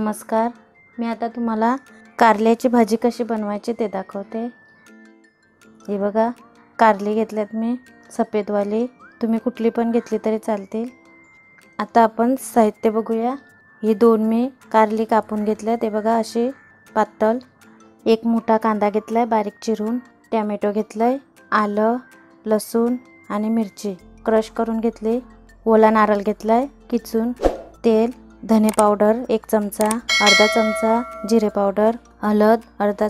नमस्कार, मी आता तुम्हाला कारल्याची भाजी कशी बनवायची ते दाखवते। हे बघा, कारली घेतल्यात मी सफेदवाली, तुम्ही कुठली पण घेतली तरी चालतील। आता आपण साहित्य बघूया। हे दोन मी कारली कापून घेतल्यात, हे बघा अशी पातळ। एक मोठा कांदा घेतलाय बारीक चिरून, टोमॅटो घेतलाय, आलं, लसूण आणि मिरची क्रश करून घेतली, ओला नारळ घेतलाय किसून, तेल, धने पावडर 1 चमचा, अर्धा चमचा जिरे पावडर, हळद अर्धा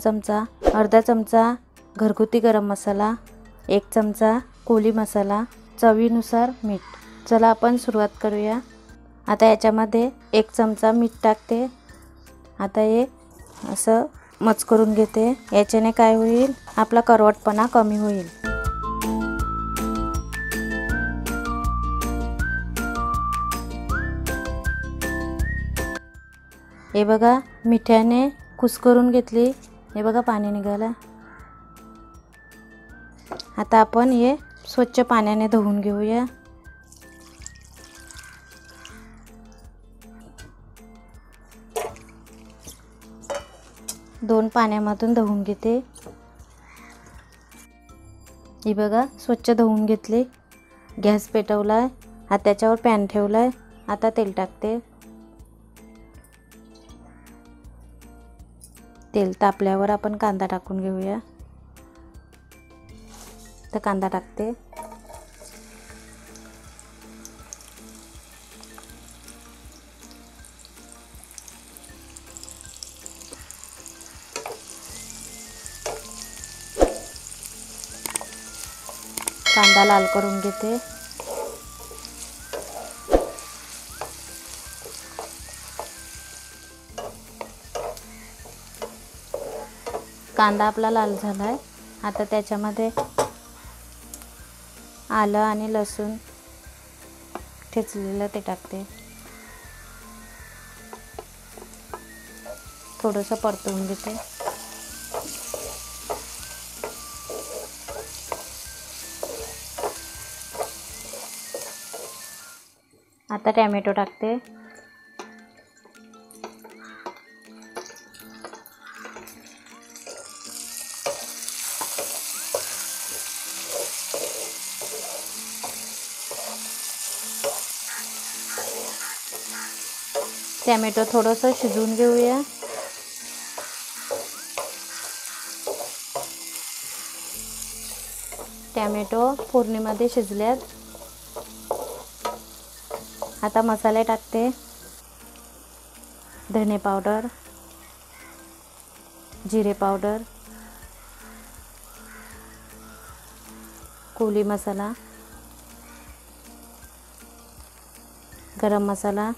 चमचा घरगुती गरम मसाला, 1 चमचा कोली मसाला, चवीनुसार मीठ। चला आपण सुरुवात करूया। आता याच्यामध्ये 1 चमचा मीठ टाकते। आता हे असं मच करून घेते। याच्याने काय होईल, आपला करवटपणा कमी होईल। हे बघा, मिठाने कुस्करून घेतली, हे बघा पाणी निघालं। आता आपण हे स्वच्छ पाण्याने धुवून घेऊया। दोन पाण्यामधून धुवून घेते। हे बघा, स्वच्छ धुवून घेतले। गॅस पेटवलाय, आता त्याच्यावर पॅन ठेवलाय। आता तेल टाकते। तेल तापल्यावर आपण कांदा टाकून घेऊया। तर कांदा टाकते। कांदा लाल करून घेते। कांदा आपला लाल झालाय। आता त्याच्यामध्ये आलं आणि लसूण ठेचलेलं ते टाकते। थोडंसं परतवून घेते। आता टोमॅटो टाकते। टोमॅटो थोडंसं शिजवून घेऊया। टोमॅटो फोडणीमध्ये शिजल्यात। आता मसाले टाकते। धने पावडर, जिरे पावडर, कोली मसाला, गरम मसाला,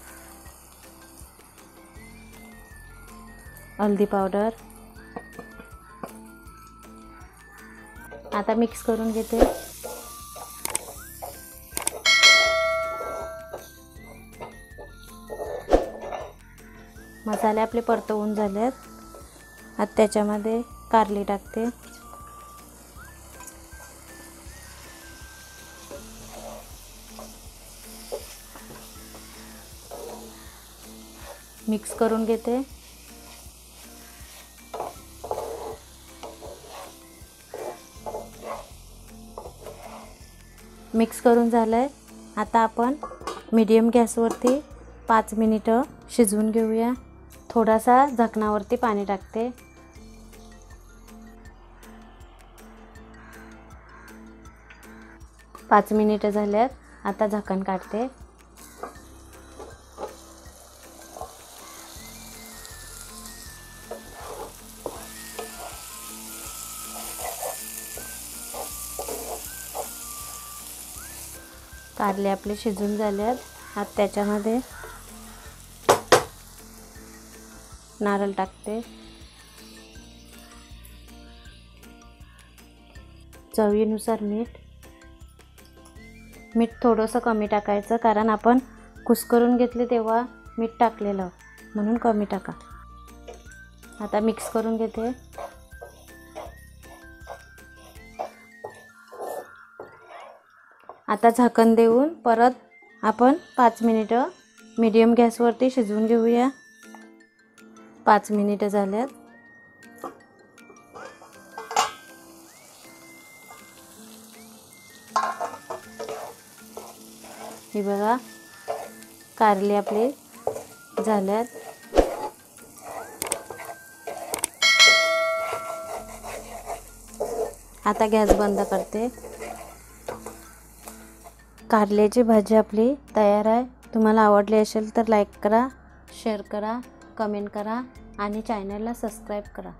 हल्दी पावडर। आता मिक्स करून घेते। मसाले आपले परतवून झालेत। आता त्याच्यामध्ये कारली टाकते। मिक्स करून घेते। मिक्स करून झालंय। आता आपण मीडियम गॅसवरती 5 मिनिटं शिजवून घेऊया। थोडासा झाकणावरती पाणी टाकते। पाच मिनिटं झाल्यात। आता झाकण काढते। कारले आपले शिजून झाल्यात। आता त्याच्यामध्ये नारळ टाकते। चवीनुसार मीठ। मीठ थोडंसं कमी टाकायचं, कारण आपण कुस्करून घेतले तेव्हा मीठ टाकलेलं, म्हणून कमी टाका। आता मिक्स करून घेते। आता झाकण देऊन परत आपण 5 मिनिटं मीडियम गॅसवरती शिजवून घेऊया। 5 मिनिटं झाल्यात. हे बघा कारले आपले झाल्यात. आता गॅस बंद करते. कारल्याची भाजी आपली तयार आहे. तुम्हाला आवडली असेल तर लाईक करा, शेअर करा, कमेंट करा आणि चॅनलला सबस्क्राईब करा.